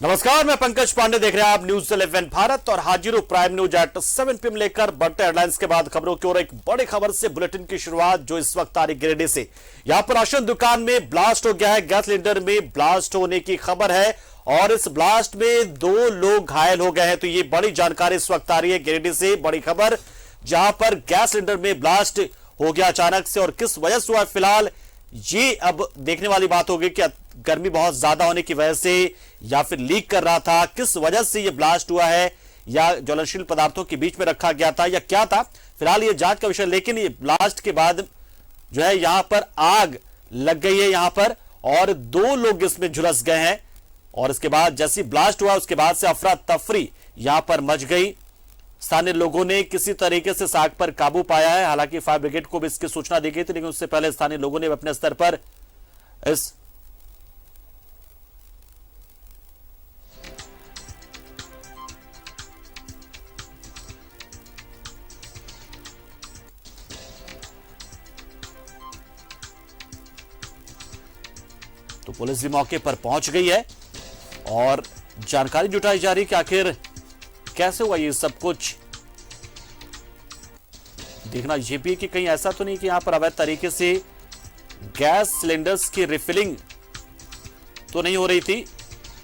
नमस्कार, मैं पंकज पांडे, देख रहे हैं आप न्यूज 11 भारत और हाजिर प्राइम न्यूज एट 7 PM लेकर बढ़ते हेडलाइंस के बाद खबरों की ओर। एक बड़ी खबर से बुलेटिन की शुरुआत जो इस वक्त आ रही गिरिडीह से। यहां पर राशन दुकान में ब्लास्ट हो गया है, गैस सिलेंडर में ब्लास्ट होने की खबर है और इस ब्लास्ट में 2 लोग घायल हो गए हैं। तो ये बड़ी जानकारी इस वक्त आ रही है गिरिडीह से, बड़ी खबर, जहां पर गैस सिलेंडर में ब्लास्ट हो गया अचानक से और किस वजह से हुआ फिलहाल ये अब देखने वाली बात होगी कि गर्मी बहुत ज्यादा होने की वजह से या फिर लीक कर रहा था, किस वजह से ये ब्लास्ट हुआ है, या ज्वलनशील पदार्थों के बीच में रखा गया था या क्या था, फिलहाल ये जांच का विषय। लेकिन ये ब्लास्ट के बाद जो है यहां पर आग लग गई है यहां पर और 2 लोग इसमें झुलस गए हैं और इसके बाद जैसे ब्लास्ट हुआ उसके बाद से अफरा तफरी यहां पर मच गई। स्थानीय लोगों ने किसी तरीके से आग पर काबू पाया है, हालांकि फायर ब्रिगेड को भी इसकी सूचना दी गई थी, लेकिन उससे पहले स्थानीय लोगों ने अपने स्तर पर इस तो पुलिस भी मौके पर पहुंच गई है और जानकारी जुटाई जा रही कि आखिर कैसे हुआ ये सब कुछ। देखना ये भी कि कहीं ऐसा तो नहीं कि यहां पर अवैध तरीके से गैस सिलेंडर्स की रिफिलिंग तो नहीं हो रही थी,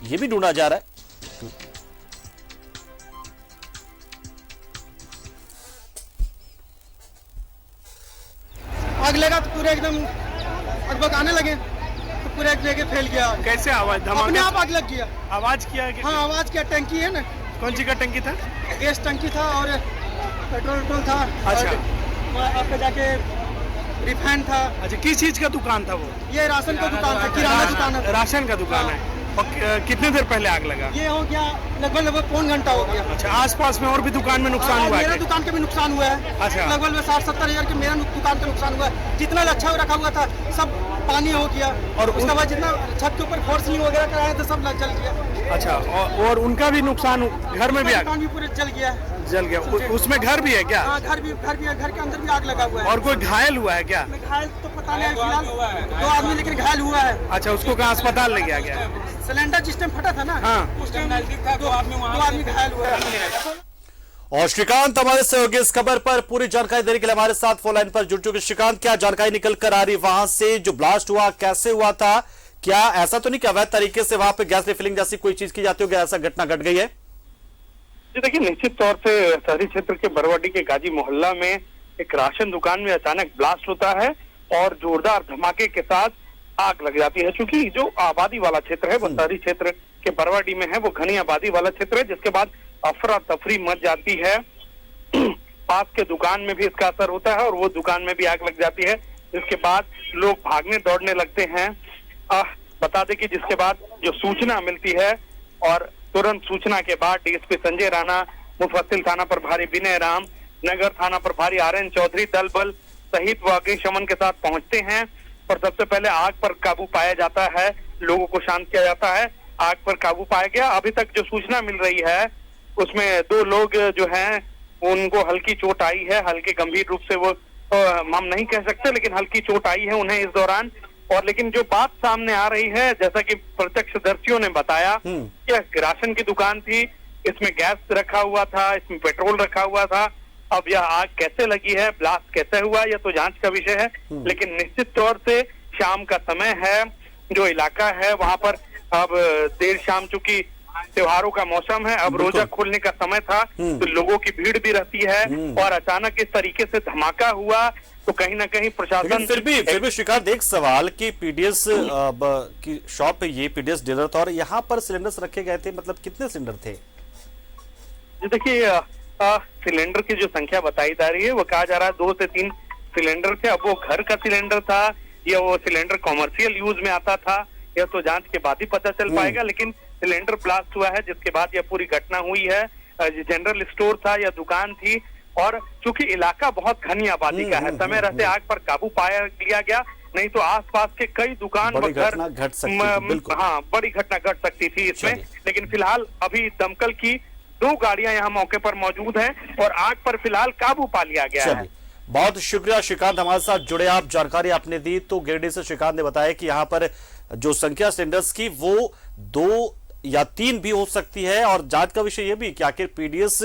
ये भी ढूंढा जा रहा है। आग लगा तो पूरे एकदम लगभग आने लगे तो पूरे एक जगह फैल गया। कैसे आवाज? धमाका अपने आप आग लग गया। आवाज किया कि? हाँ, आवाज क्या, टंकी है ना। कौन सी का टंकी था? गैस टंकी था और पेट्रोल था। अच्छा। और आपका जाके रिफाइंड था। अच्छा, किस चीज का दुकान था वो? ये राशन का दुकान था, किराना दुकान है। राशन का दुकान है। और कितने देर पहले आग लगा? ये हो गया लगभग पौन घंटा हो गया। अच्छा, आसपास में और भी दुकान में नुकसान हुआ है? मेरा दुकान के भी नुकसान हुआ है। अच्छा। लगभग 60-70 हजार के मेरा दुकान का नुकसान हुआ है। जितना अच्छा रखा हुआ था सब पानी हो गया और उसके बाद जितना छत के ऊपर फोर सीलिंग वगैरह कराया था सब जल गया। अच्छा, और उनका भी नुकसान, घर में भी आग? दुकान भी पूरे जल गया। जल गया। उसमें घर भी है क्या? हाँ, घर भी है, घर के अंदर भी आग लगा हुआ है। और कोई घायल हुआ है क्या? घायल तो पता नहीं फिलहाल 2 आदमी लेकिन घायल हुआ है। अच्छा, उसको कहाँ अस्पताल ले गया गया? सिलेंडर जिस टाइम फटा था ना, हाँ, उस टाइम नजदीक था, 2 आदमी घायल हुआ है। और श्रीकांत हमारे सहयोगी इस खबर पर पूरी जानकारी देने के लिए हमारे साथ फोन लाइन पर जुड़ चुके। श्रीकांत, क्या जानकारी निकल कर आ रही वहां से, जो ब्लास्ट हुआ कैसे हुआ था, क्या ऐसा तो नहीं कि अवैध तरीके से वहां पे गैस रिफिलिंग जैसी कोई चीज की जाती होगी, ऐसा घटना घट गई है? जी देखिए, निश्चित तौर से शहरी क्षेत्र के बरवाडी के गाजी मोहल्ला में एक राशन दुकान में अचानक ब्लास्ट होता है और जोरदार धमाके के साथ आग लग जाती है। चूंकि जो आबादी वाला क्षेत्र है वो शहरी क्षेत्र के बरवाडी में है, वो घनी आबादी वाला क्षेत्र है, जिसके बाद अफरा तफरी मच जाती है। पास के दुकान में भी इसका असर होता है और वो दुकान में भी आग लग जाती है, जिसके बाद लोग भागने दौड़ने लगते हैं। बता दें कि जिसके बाद जो सूचना मिलती है और तुरंत सूचना के बाद डीएसपी संजय राणा, मुफस्सिल थाना प्रभारी विनय राम, नगर थाना प्रभारी आर्यन चौधरी दल बल सहित वो अग्निशमन के साथ पहुंचते हैं और सबसे पहले आग पर काबू पाया जाता है, लोगों को शांत किया जाता है। आग पर काबू पाया गया। अभी तक जो सूचना मिल रही है उसमें 2 लोग जो हैं उनको हल्की चोट आई है, हल्के गंभीर रूप से वो हम नहीं कह सकते, लेकिन हल्की चोट आई है उन्हें इस दौरान। और लेकिन जो बात सामने आ रही है, जैसा कि प्रत्यक्षदर्शियों ने बताया कि राशन की दुकान थी, इसमें गैस रखा हुआ था, इसमें पेट्रोल रखा हुआ था। अब यह आग कैसे लगी है, ब्लास्ट कैसे हुआ, यह तो जांच का विषय है। लेकिन निश्चित तौर से शाम का समय है, जो इलाका है वहां पर अब देर शाम, चूंकि त्योहारों का मौसम है, अब रोजा खोलने का समय था, तो लोगों की भीड़ भी रहती है और अचानक इस तरीके से धमाका हुआ तो कहीं ना कहीं प्रशासन फिर भी श्रीकांत, एक सवाल कि पीडीएस की शॉप पे ये पीडीएस डीलर था और यहाँ पर सिलेंडर्स रखे गए थे, मतलब कितने सिलेंडर थे? जी देखिए, सिलेंडर की जो संख्या बताई जा रही है वो कहा जा रहा है 2 से 3 सिलेंडर थे। अब वो घर का सिलेंडर था या वो सिलेंडर कॉमर्शियल यूज में आता था, यह तो जांच के बाद ही पता चल पाएगा। लेकिन सिलेंडर ब्लास्ट हुआ है, जिसके बाद यह पूरी घटना हुई है। जनरल स्टोर था या दुकान थी और चूंकि इलाका बहुत घनी आबादी का है, समय रहते आग पर काबू पाया लिया गया, नहीं तो आसपास के कई दुकान व घर घट सकती थी। हाँ, बड़ी घटना घट सकती थी इसमें। लेकिन फिलहाल अभी दमकल की 2 गाड़ियां यहाँ मौके पर मौजूद हैं और आग पर फिलहाल काबू पा लिया गया है। बहुत शुक्रिया श्रीकांत, हमारे साथ जुड़े, आप जानकारी आपने दी। तो गिरिडीह से श्रीकांत ने बताया कि यहाँ पर जो संख्या सिलेंडर्स की वो 2 या 3 भी हो सकती है। और जांच का विषय यह भी कि आखिर पीडीएस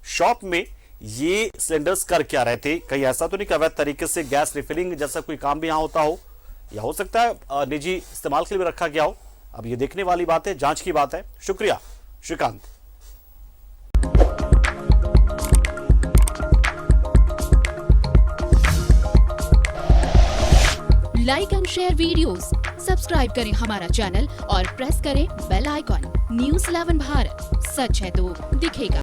शॉप में ये सिलेंडर्स कर क्या रहे थे। कहीं ऐसा तो नहीं कि अवैध तरीके से गैस रिफिलिंग जैसा कोई काम भी यहां होता हो, या हो सकता है निजी इस्तेमाल के लिए भी रखा गया हो। अब ये देखने वाली बात है, जांच की बात है। शुक्रिया Srikanth. Like and share videos, subscribe करें हमारा चैनल और प्रेस करें बेल आइकॉन। न्यूज़ 11 भारत, सच है तो दिखेगा।